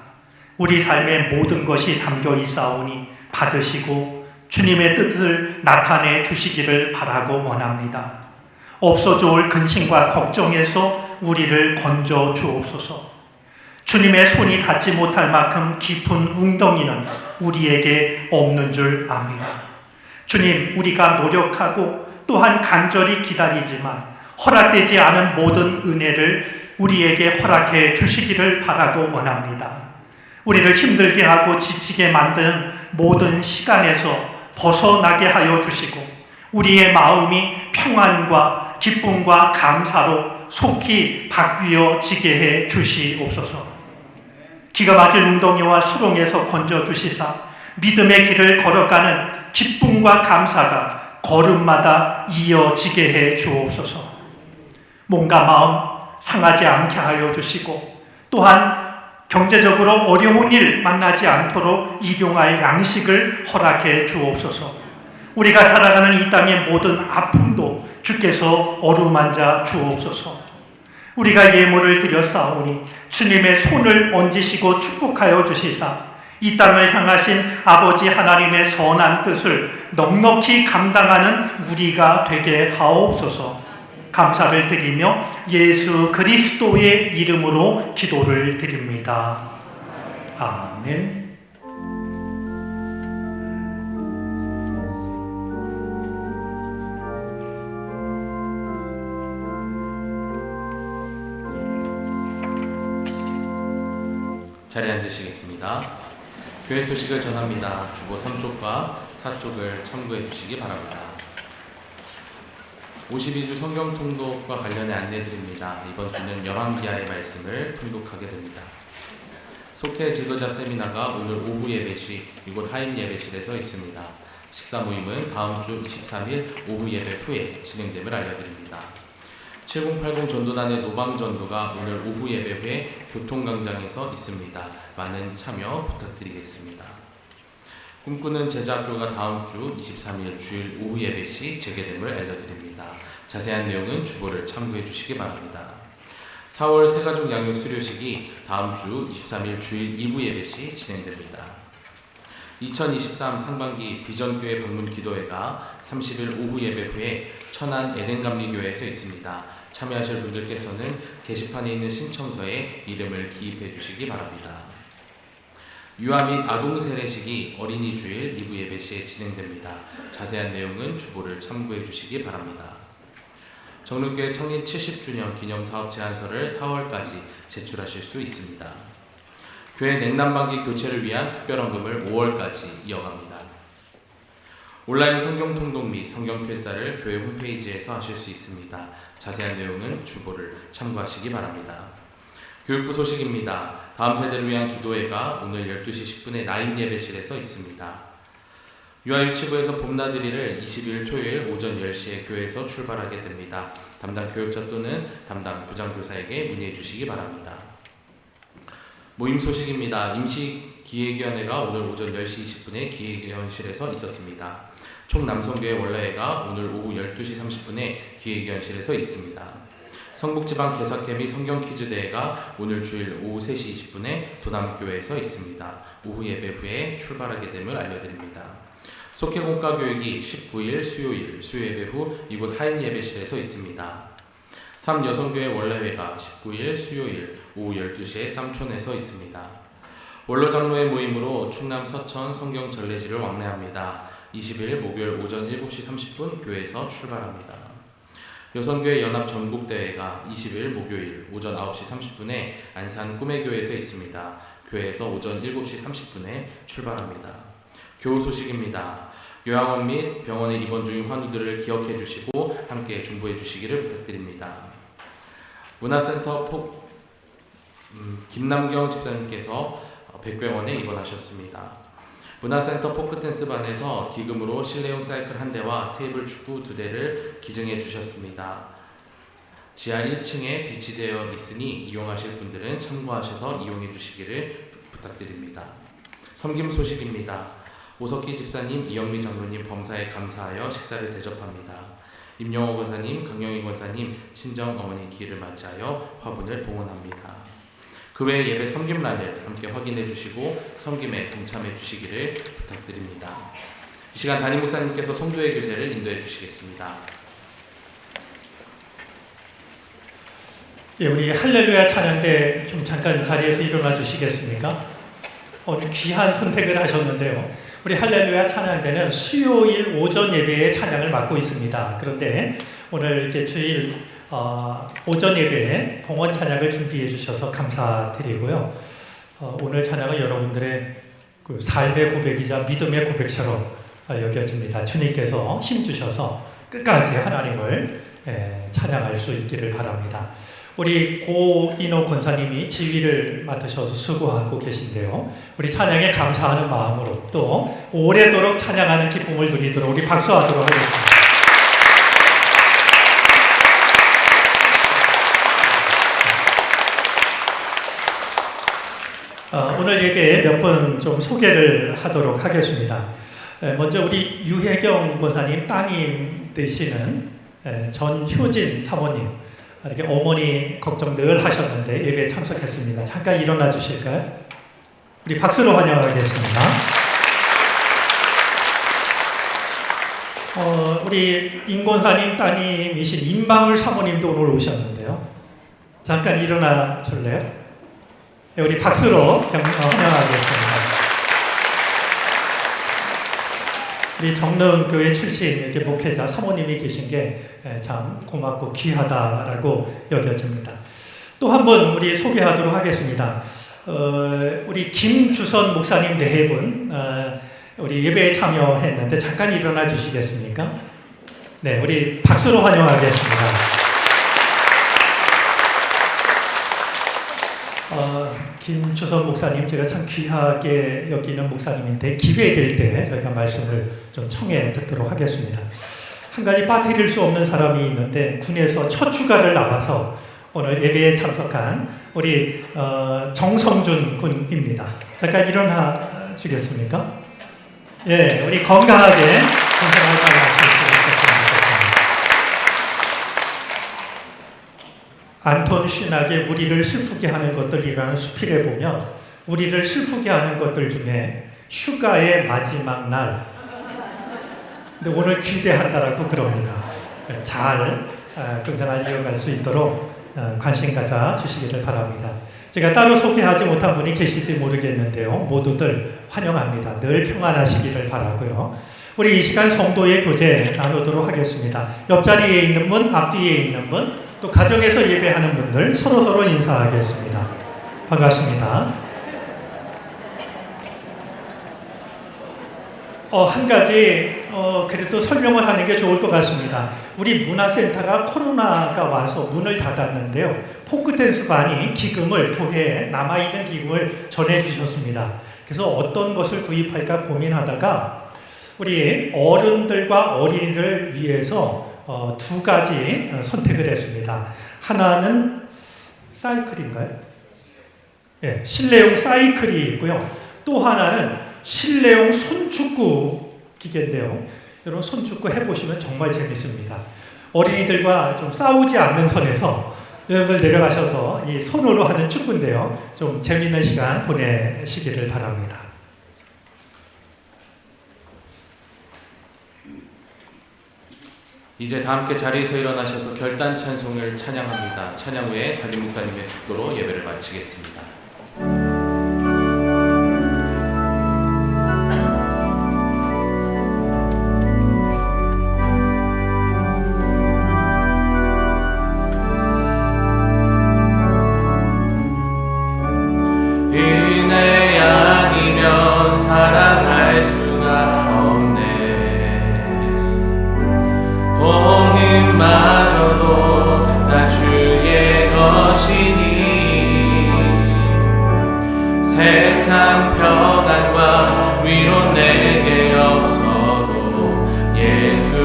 우리 삶의 모든 것이 담겨 있사오니 받으시고 주님의 뜻을 나타내 주시기를 바라고 원합니다. 없어져 올 근심과 걱정에서 우리를 건져 주옵소서. 주님의 손이 닿지 못할 만큼 깊은 웅덩이는 우리에게 없는 줄 압니다. 주님, 우리가 노력하고 또한 간절히 기다리지만 허락되지 않은 모든 은혜를 우리에게 허락해 주시기를 바라고 원합니다. 우리를 힘들게 하고 지치게 만드는 모든 시간에서 벗어나게 하여 주시고 우리의 마음이 평안과 기쁨과 감사로 속히 바뀌어지게 해 주시옵소서. 기가 막힐 웅덩이와 수렁에서 건져 주시사 믿음의 길을 걸어가는 기쁨과 감사가 걸음마다 이어지게 해 주옵소서. 몸과 마음 상하지 않게 하여 주시고 또한 경제적으로 어려운 일 만나지 않도록 일용할 양식을 허락해 주옵소서. 우리가 살아가는 이 땅의 모든 아픔도 주께서 어루만져 주옵소서. 우리가 예물을 드렸사오니 주님의 손을 얹으시고 축복하여 주시사 이 땅을 향하신 아버지 하나님의 선한 뜻을 넉넉히 감당하는 우리가 되게 하옵소서. 감사를 드리며 예수 그리스도의 이름으로 기도를 드립니다. 아멘. 자리에 앉으시겠습니다. 교회 소식을 전합니다. 주보 3쪽과 4쪽을 참고해 주시기 바랍니다. 52주 성경 통독과 관련해 안내드립니다. 이번 주는 열왕기하의 말씀을 통독하게 됩니다. 속회 지도자 세미나가 오늘 오후 예배시 이곳 하임 예배실에서 있습니다. 식사 모임은 다음 주 23일 오후 예배 후에 진행됨을 알려드립니다. 7080 전도단의 노방 전도가 오늘 오후 예배 후에 교통광장에서 있습니다. 많은 참여 부탁드리겠습니다. 꿈꾸는 제자학교가 다음 주 23일 주일 오후 예배 시 재개됨을 알려드립니다. 자세한 내용은 주보를 참고해 주시기 바랍니다. 4월 새가족 양육 수료식이 다음 주 23일 주일 2부 예배 시 진행됩니다. 2023 상반기 비전교회 방문 기도회가 30일 오후 예배 후에 천안 에덴감리교회에서 있습니다. 참여하실 분들께서는 게시판에 있는 신청서에 이름을 기입해 주시기 바랍니다. 유아 및 아동 세례식이 어린이 주일 2부 예배 시에 진행됩니다. 자세한 내용은 주보를 참고해 주시기 바랍니다. 정릉교회 청인 70주년 기념사업 제안서를 4월까지 제출하실 수 있습니다. 교회 냉난방기 교체를 위한 특별헌금을 5월까지 이어갑니다. 온라인 성경 통독 및 성경 필사를 교회 홈페이지에서 하실 수 있습니다. 자세한 내용은 주보를 참고하시기 바랍니다. 교육부 소식입니다. 다음 세대를 위한 기도회가 오늘 12시 10분에 나임 예배실에서 있습니다. 유아유치부에서 봄나들이를 20일 토요일 오전 10시에 교회에서 출발하게 됩니다. 담당 교육자 또는 담당 부장교사에게 문의해 주시기 바랍니다. 모임 소식입니다. 임시기획위원회가 오늘 오전 10시 20분에 기획위원실에서 있었습니다. 총남성교회 원래회가 오늘 오후 12시 30분에 기획위원실에서 있습니다. 성북지방 개사회 및 성경퀴즈대회가 오늘 주일 오후 3시 20분에 도남교회에서 있습니다. 오후 예배 후에 출발하게 됨을 알려드립니다. 속회공과교육이 19일 수요일 수요예배 후 이곳 하임 예배실에서 있습니다. 3여성교회 원래회가 19일 수요일 오후 12시에 쌈촌에서 있습니다. 원로 장로의 모임으로 충남 서천 성경 전례지를 왕래합니다. 20일 목요일 오전 7시 30분 교회에서 출발합니다. 여성교회 연합 전국대회가 20일 목요일 오전 9시 30분에 안산 꿈의교회에서 있습니다. 교회에서 오전 7시 30분에 출발합니다. 교우 소식입니다. 요양원 및 병원에 입원 중인 환우들을 기억해 주시고 함께 중보해 주시기를 부탁드립니다. 문화센터 김남경 집사님께서 백병원에 입원하셨습니다. 문화센터 포크댄스반에서 기금으로 실내용 사이클 1대와 테이블 축구 2대를 기증해 주셨습니다. 지하 1층에 비치되어 있으니 이용하실 분들은 참고하셔서 이용해 주시기를 부탁드립니다. 섬김 소식입니다. 오석기 집사님, 이영미 장로님 범사에 감사하여 식사를 대접합니다. 임영호 권사님, 강영희 권사님, 친정 어머니 기일을 맞이하여 화분을 봉헌합니다. 그 외 예배 섬김란을 함께 확인해 주시고 섬김에 동참해 주시기를 부탁드립니다. 이 시간 담임 목사님께서 성도의 교제를 인도해 주시겠습니다. 예, 우리 할렐루야 찬양 때 좀 잠깐 자리에서 일어나 주시겠습니까? 오늘 귀한 선택을 하셨는데요. 우리 할렐루야 찬양 때는 수요일 오전 예배에 찬양을 맡고 있습니다. 그런데 오늘 이렇게 주일 오전 예배에 봉헌 찬양을 준비해 주셔서 감사드리고요. 오늘 찬양은 여러분들의 그 삶의 고백이자 믿음의 고백처럼 여겨집니다. 주님께서 힘 주셔서 끝까지 하나님을 찬양할 수 있기를 바랍니다. 우리 고인호 권사님이 지휘를 맡으셔서 수고하고 계신데요. 우리 찬양에 감사하는 마음으로 또 오래도록 찬양하는 기쁨을 누리도록 우리 박수하도록 하겠습니다. 오늘 예배에 몇 분 좀 소개를 하도록 하겠습니다. 먼저 우리 유혜경 권사님 따님 되시는 전효진 사모님, 이렇게 어머니 걱정 늘 하셨는데 예배에 참석했습니다. 잠깐 일어나 주실까요? 우리 박수로 환영하겠습니다. 우리 임 권사님 따님이신 임방울 사모님도 오늘 오셨는데요. 잠깐 일어나 줄래요? 우리 박수로 환영하겠습니다. 우리 정릉교회 출신 이렇게 목회자 사모님이 계신 게 참 고맙고 귀하다라고 여겨집니다. 또 한 번 우리 소개하도록 하겠습니다. 우리 김주선 목사님 네 분 우리 예배에 참여했는데 잠깐 일어나 주시겠습니까? 네, 우리 박수로 환영하겠습니다. 김주선 목사님 제가 참 귀하게 여기는 목사님인데 기회될 때 저희가 말씀을 좀 청해 듣도록 하겠습니다. 한 가지 빠뜨릴 수 없는 사람이 있는데 군에서 첫 휴가를 나와서 오늘 예배에 참석한 우리 정성준 군입니다. 잠깐 일어나 주겠습니까? 예, 우리 건강하게 건강하게 안톤 슈낙의 우리를 슬프게 하는 것들이라는 수필에 보면 우리를 슬프게 하는 것들 중에 휴가의 마지막 날, 근데 오늘 귀대한다라고 그럽니다. 잘 건강을 이어갈 수 있도록 관심 가져 주시기를 바랍니다. 제가 따로 소개하지 못한 분이 계실지 모르겠는데요. 모두들 환영합니다. 늘 평안하시기를 바라고요. 우리 이 시간 성도의 교제 나누도록 하겠습니다. 옆자리에 있는 분, 앞뒤에 있는 분, 또 가정에서 예배하는 분들 서로서로 인사하겠습니다. 반갑습니다. 한 가지 그래도 설명을 하는 게 좋을 것 같습니다. 우리 문화센터가 코로나가 와서 문을 닫았는데요. 포크댄스 반이 기금을 교회에 남아있는 기금을 전해주셨습니다. 그래서 어떤 것을 구입할까 고민하다가 우리 어른들과 어린이를 위해서 두 가지 선택을 했습니다. 하나는 사이클인가요? 예, 실내용 사이클이 있고요. 또 하나는 실내용 손축구 기계인데요. 여러분 손축구 해보시면 정말 재밌습니다. 어린이들과 좀 싸우지 않는 선에서 여러분들 내려가셔서 이 손으로 하는 축구인데요. 좀 재밌는 시간 보내시기를 바랍니다. 이제 다 함께 자리에서 일어나셔서 결단 찬송을 찬양합니다. 찬양 후에 담임 목사님의 축도로 예배를 마치겠습니다. 은혜 아니면 살아갈 수가 없네. 온 힘마저도 다 주의 것이니 세상 평안과 위로 내게 없어도 예수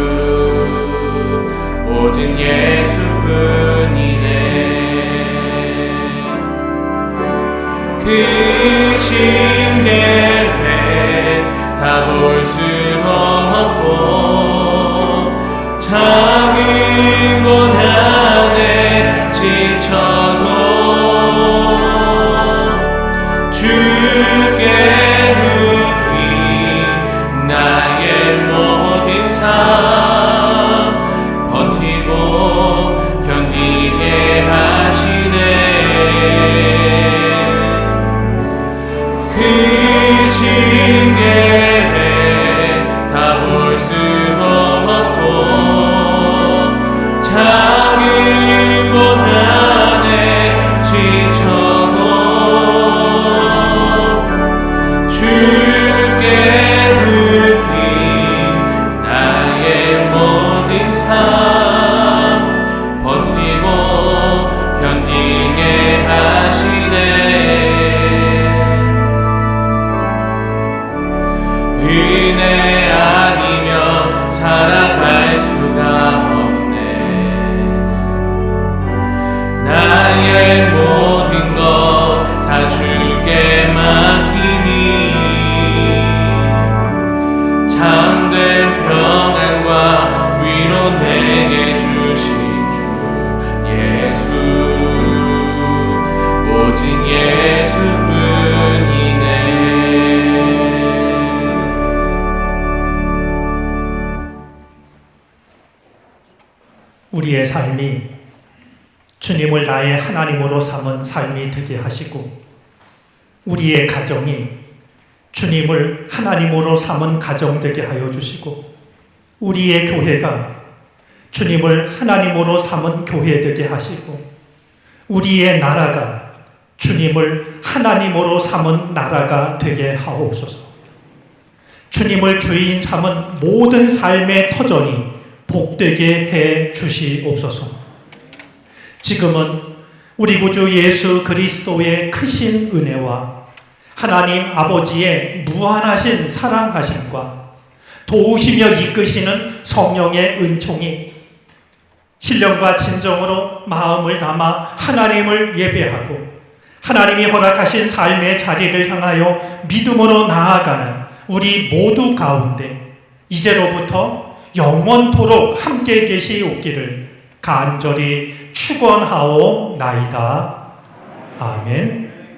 오직 예수뿐이네. 그 징계에 다 볼 수도 없고 작은 고난에 지쳐도 주께 묻기 나의 모든 삶 버티고 견디게 하시네. 그 징계에 다 볼 수도 없고 작은 고난에 지쳐도 주께 묻기 나의 모든 삶 버티고 견디게 하시네. 은혜 아니면 살아갈 수가 없네. 나의 모든 것 다 주께 맡기니 참된 평안과 위로 내게 주신 주 예수 오직 예수뿐이네. 우리의 삶이 주님을 나의 하나님으로 삼은 삶이 되게 하시고 우리의 가정이 주님을 하나님으로 삼은 가정 되게 하여 주시고 우리의 교회가 주님을 하나님으로 삼은 교회 되게 하시고 우리의 나라가 주님을 하나님으로 삼은 나라가 되게 하옵소서. 주님을 주인 삼은 모든 삶의 터전이 복되게 해 주시옵소서. 지금은 우리 구주 예수 그리스도의 크신 은혜와 하나님 아버지의 무한하신 사랑하심과 도우시며 이끄시는 성령의 은총이 신령과 진정으로 마음을 담아 하나님을 예배하고 하나님이 허락하신 삶의 자리를 향하여 믿음으로 나아가는 우리 모두 가운데 이제로부터 영원토록 함께 계시옵기를 간절히 축원하옵나이다. 아멘.